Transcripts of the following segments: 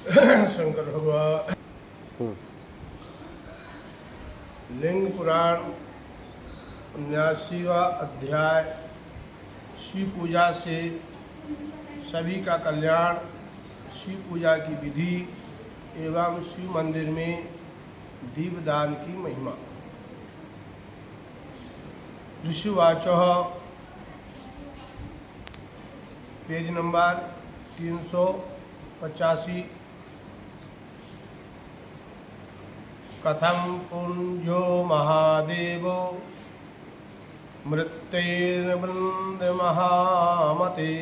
शंकर भगवान लिंग पुराण 79वां अध्याय शिव पूजा से सभी का कल्याण, शिव पूजा की विधि एवं शिव मंदिर में दीपदान की महिमा। ऋषिवाच पेज नंबर 385। कथम पुंजो महादेवो मृत्यैर्वृन्द महामते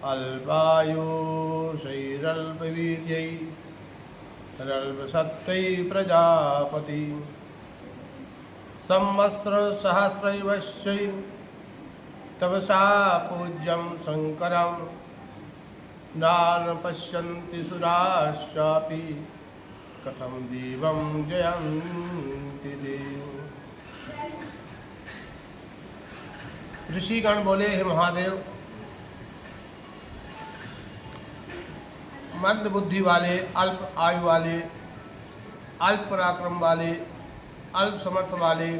अल्पायुषैरल्पवीर्यै प्रजापति संवत्सरसहस्रैवश्यै तपसा पूज्यं शंकरं नान पश्यन्ति सुराश्चापि कथम देवं जयन्ति देव। ऋषिगण बोले, हे महादेव, मंद बुद्धि वाले, अल्प आयु वाले, अल्प पराक्रम वाले, अल्प समर्थ वाले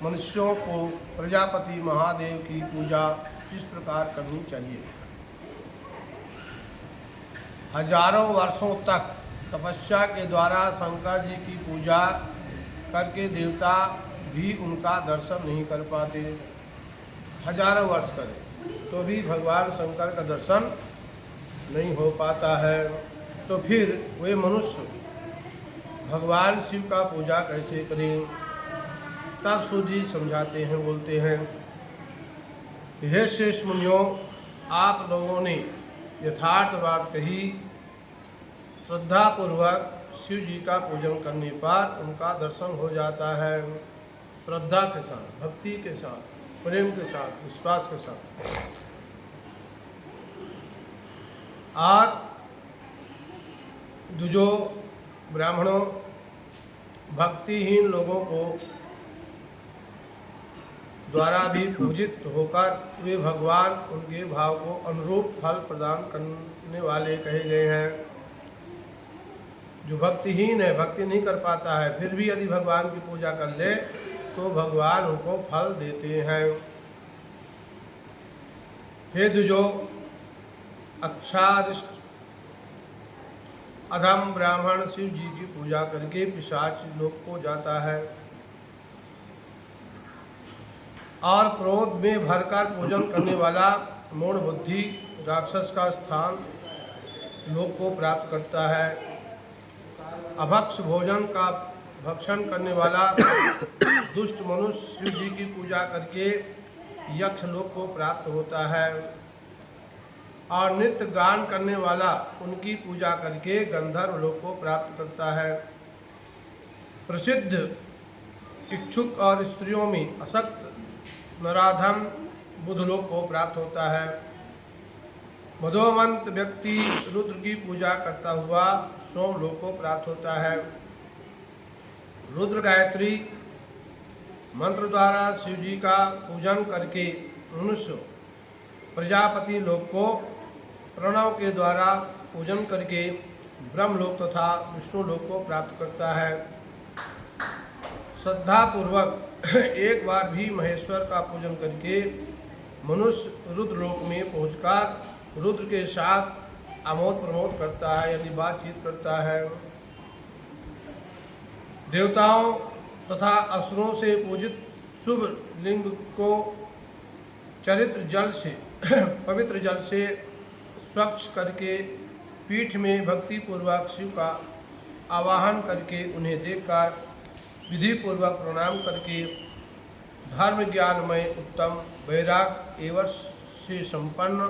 मनुष्यों को प्रजापति महादेव की पूजा किस प्रकार करनी चाहिए। हजारों वर्षों तक तपस्या के द्वारा शंकर जी की पूजा करके देवता भी उनका दर्शन नहीं कर पाते। हजारों वर्ष करें तो भी भगवान शंकर का दर्शन नहीं हो पाता है, तो फिर वे मनुष्य भगवान शिव का पूजा कैसे करें। तब सूत जी समझाते हैं, बोलते हैं, हे श्रेष्ठ मुनियों, आप लोगों ने यथार्थ बात कही। श्रद्धा पूर्वक शिव जी का पूजन करने पर उनका दर्शन हो जाता है। श्रद्धा के साथ, भक्ति के साथ, प्रेम के साथ, विश्वास के साथ। और जो ब्राह्मणों, भक्तिहीन लोगों को द्वारा भी पूजित होकर वे भगवान उनके भाव को अनुरूप फल प्रदान करने वाले कहे गए हैं। जो भक्तिहीन है, भक्ति नहीं कर पाता है, फिर भी यदि भगवान की पूजा कर ले तो भगवान उनको फल देते हैं। हे द्विजो, अक्षादिष्ट अधम ब्राह्मण शिव जी की पूजा करके पिशाच लोक को जाता है और क्रोध में भरकर पूजन करने वाला मूढ़ बुद्धि राक्षस का स्थान लोक को प्राप्त करता है। अभक्ष भोजन का भक्षण करने वाला दुष्ट मनुष्य शिव जी की पूजा करके यक्ष लोक को प्राप्त होता है और नित्य गान करने वाला उनकी पूजा करके गंधर्व लोक को प्राप्त करता है। प्रसिद्ध इच्छुक और स्त्रियों में असक्त नराधम बुध लोक को प्राप्त होता है। मधोमंत व्यक्ति रुद्र की पूजा करता हुआ सोम लोक को प्राप्त होता है। रुद्र गायत्री मंत्र द्वारा शिव जी का पूजन करके मनुष्य प्रजापति लोक को, प्रणव के द्वारा पूजन करके ब्रह्मलोक तथा विष्णु लोक को प्राप्त करता है। श्रद्धा पूर्वक एक बार भी महेश्वर का पूजन करके मनुष्य रुद्र लोक में पहुंचकर रुद्र के साथ आमोद प्रमोद करता है, यानी बातचीत करता है। देवताओं तथा असुरों से पूजित शुभ लिंग को चरित्र जल से पवित्र जल से स्वच्छ करके पीठ में भक्ति पूर्वक शिव का आवाहन करके उन्हें देखकर विधि पूर्वक प्रणाम करके धर्म ज्ञानमय उत्तम वैराग एवं से संपन्न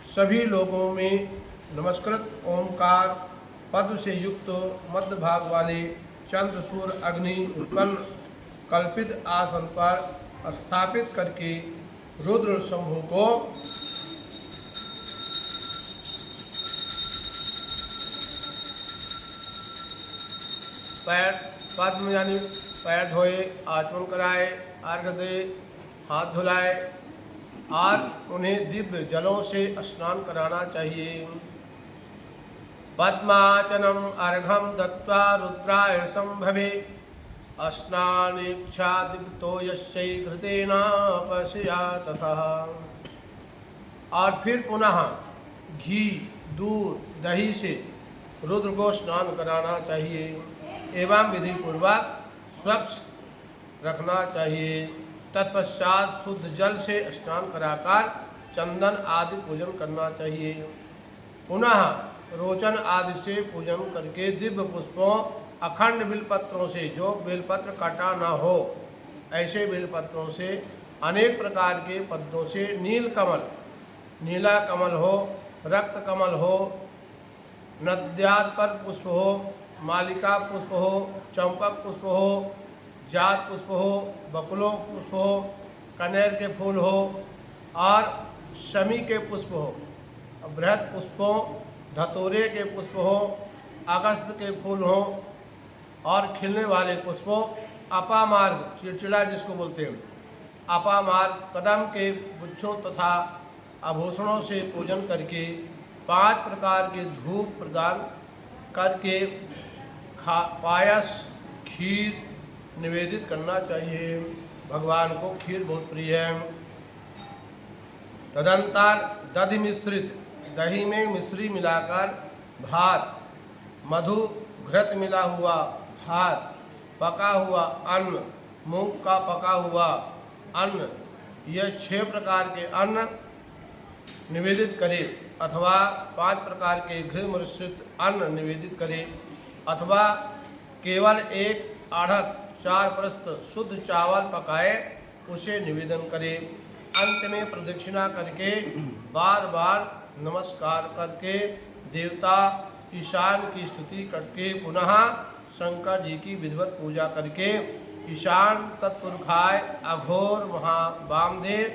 सभी लोगों में नमस्कृत ओंकार पद से युक्त मध्य भाग वाले चंद्र सूर्य अग्नि उत्पन्न कल्पित आसन पर स्थापित करके रुद्र शंभु को पैर पद्म यानी पैर धोए, आचमन कराए, अर्घ दे, हाथ धुलाए और उन्हें दिव्य जलों से स्नान कराना चाहिए। पद्माचनम अर्घम दत्वा रुद्राय संभवे अस्नानेक्षादितो यस्यै घृतेन पश्या तथा। और फिर पुनः घी, दूध, दही से रुद्र को स्नान कराना चाहिए एवं विधि पूर्वक स्वच्छ रखना चाहिए। तत्पश्चात शुद्ध जल से स्नान कराकर चंदन आदि पूजन करना चाहिए। पुनः रोचन आदि से पूजन करके दिव्य पुष्पों, अखंड बिलपत्रों से, जो बेलपत्र काटा न हो ऐसे बेलपत्रों से, अनेक प्रकार के पद्मों से, नील कमल, नीला कमल हो, रक्त कमल हो, नद्याद पर पुष्प हो, मालिका पुष्प हो, चंपक पुष्प हो, जात पुष्प हो, बकुलो पुष्प हो, कनेर के फूल हो और शमी के पुष्प हो, बृहद पुष्पों, धतूरे के पुष्प हो, अगस्त के फूल हो और खिलने वाले पुष्पों, अपामार्ग, चिड़चिड़ा जिसको बोलते हैं, अपामार्ग, कदम के गुच्छों तथा आभूषणों से पूजन करके 5 प्रकार के धूप प्रदान करके पायस, खीर निवेदित करना चाहिए। भगवान को खीर बहुत प्रिय है। तदंतर दधि मिश्रित, दही में मिश्री मिलाकर भात, मधु घृत मिला हुआ भात, पका हुआ अन्न, मूंग का पका हुआ अन्न, यह 6 प्रकार के अन्न निवेदित करे अथवा 5 प्रकार के घृत मिश्रित अन्न निवेदित करे अथवा केवल 1 आढ़त 4 प्रस्त शुद्ध चावल पकाए उसे निवेदन करे। अंत में प्रदक्षिणा करके बार बार नमस्कार करके देवता ईशान की स्तुति करके पुनः शंकर जी की विधिवत पूजा करके ईशान तत्पुरुषाय अघोर महावामदेव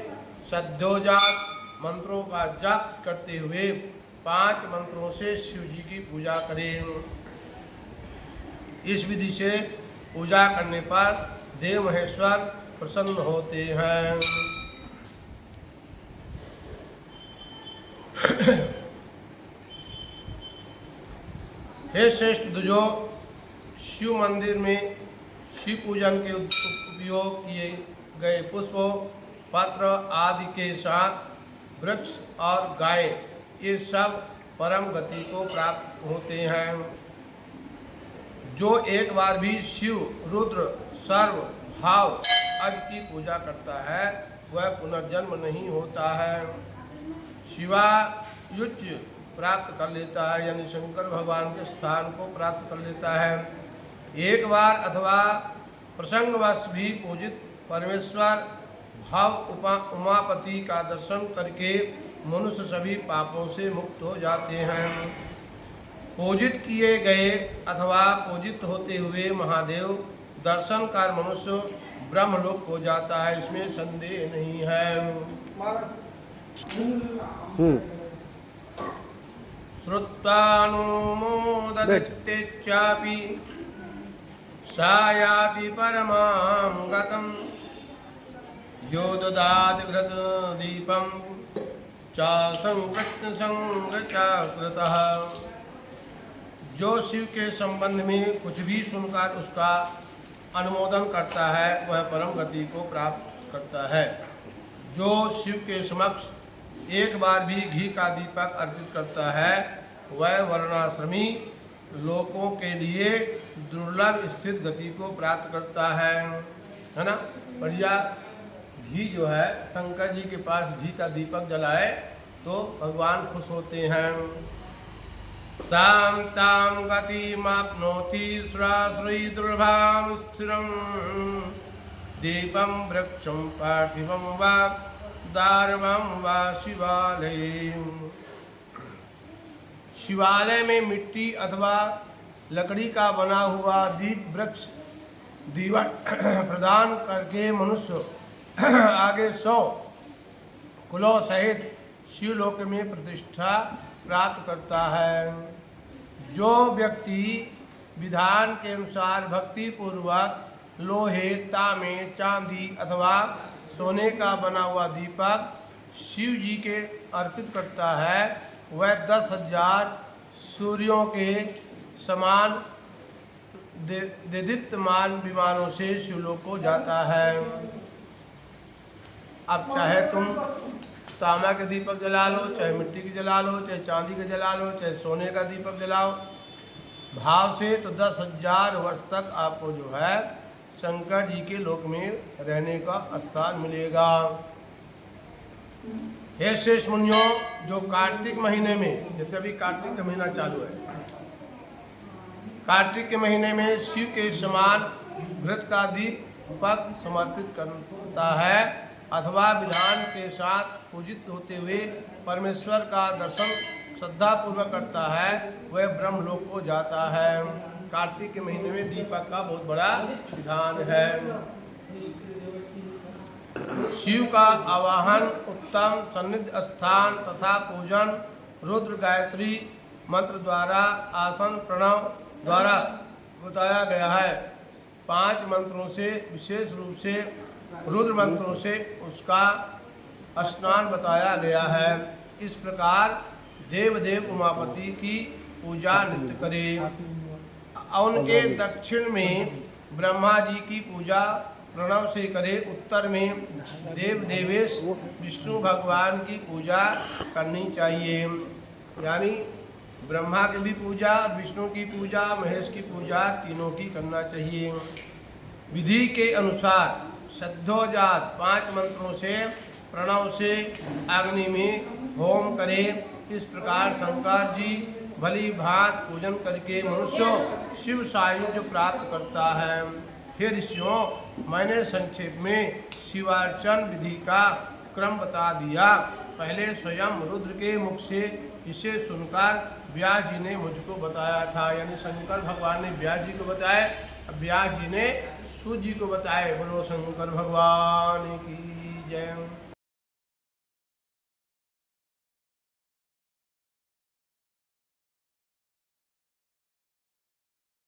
सद्योजात मंत्रों का जाप करते हुए 5 मंत्रों से शिव जी की पूजा करें। इस विधि से पूजा करने पर देव महेश्वर प्रसन्न होते हैं। हे श्रेष्ठ द्विजो, शिव मंदिर में शिव पूजन के उपयोग किए गए पुष्पों, पत्र आदि के साथ वृक्ष और गाय, ये सब परम गति को प्राप्त होते हैं। जो एक बार भी शिव, रुद्र, सर्व, भाव आदि की पूजा करता है वह पुनर्जन्म नहीं होता है, शिवायुच्च प्राप्त कर लेता है, यानी शंकर भगवान के स्थान को प्राप्त कर लेता है। एक बार अथवा प्रसंगवश भी पूजित परमेश्वर भाव उमापति का दर्शन करके मनुष्य सभी पापों से मुक्त हो जाते हैं। पूजित किए गए अथवा पूजित होते हुए महादेव दर्शन कर मनुष्य ब्रह्मलोक हो जाता है, इसमें संदेह नहीं है। श्रुत्वानुमोदते सायाति परमां गतं यो ददाति घृतदीपं च संकृतः। जो शिव के संबंध में कुछ भी सुनकर उसका अनुमोदन करता है वह परम गति को प्राप्त करता है। जो शिव के समक्ष एक बार भी घी का दीपक अर्पित करता है वह वर्णाश्रमी लोगों के लिए दुर्लभ स्थित गति को प्राप्त करता है ना। बढ़िया घी जो है, शंकर जी के पास घी का दीपक जलाए तो भगवान खुश होते हैं। शांतां गतिमाप्नोति सुरासुरी दुर्भां स्थिरं दीपं वृक्षं पार्थिवं वा दारुवं वा शिवालयं। शिवालय में मिट्टी अथवा लकड़ी का बना हुआ दीप वृक्ष दीवट प्रदान करके मनुष्य आगे 100 कुलों सहित शिवलोक में प्रतिष्ठा प्राप्त करता है। जो व्यक्ति विधान के अनुसार भक्ति पूर्वक लोहे, तांबे, चांदी अथवा सोने का बना हुआ दीपक शिव जी के अर्पित करता है वह 10,000 सूर्यों के समान देदीप्यमान विमानों से शिवलोक को जाता है। अब चाहे तुम तांबा के दीपक जला लो, चाहे मिट्टी की जला लो, चाहे चांदी का जला लो, चाहे सोने का दीपक जलाओ भाव से, तो 10,000 वर्ष तक आपको जो है शंकर जी के लोक में रहने का स्थान मिलेगा। हे शेष मुनियों, जो कार्तिक महीने में, जैसे अभी कार्तिक का महीना चालू है, कार्तिक के महीने में शिव के समान घृत का दीपक समर्पित करता है अथवा विधान के साथ पूजित होते हुए परमेश्वर का दर्शन श्रद्धा पूर्वक करता है, वह ब्रह्मलोक को जाता है। कार्तिक के महीने में दीपक का बहुत बड़ा विधान है। शिव का आवाहन, उत्तम सन्निध स्थान तथा पूजन रुद्र गायत्री मंत्र द्वारा, आसन प्रणव द्वारा बताया गया है। 5 मंत्रों से, विशेष रूप से रुद्र मंत्रों से उसका स्नान बताया गया है। इस प्रकार देवदेव उमापति की पूजा नित्य करें। उनके दक्षिण में ब्रह्मा जी की पूजा प्रणव से करे, उत्तर में देव देवेश विष्णु भगवान की पूजा करनी चाहिए। यानी ब्रह्मा की भी पूजा, विष्णु की पूजा, महेश की पूजा, तीनों की करना चाहिए। विधि के अनुसार सद्धोजात 5 मंत्रों से प्रणव से अग्नि में होम करे। इस प्रकार शंकर जी भली भांत पूजन करके मनुष्य शिव सायुज्य प्राप्त करता है। फिर ऋषियों, मैंने संक्षेप में शिवार्चन विधि का क्रम बता दिया। पहले स्वयं रुद्र के मुख से इसे सुनकर व्यास जी ने मुझको बताया था, यानी शंकर भगवान ने व्यास जी को बताया, व्यास जी ने सूर्य जी को बताए। बोलो शंकर भगवान की जय।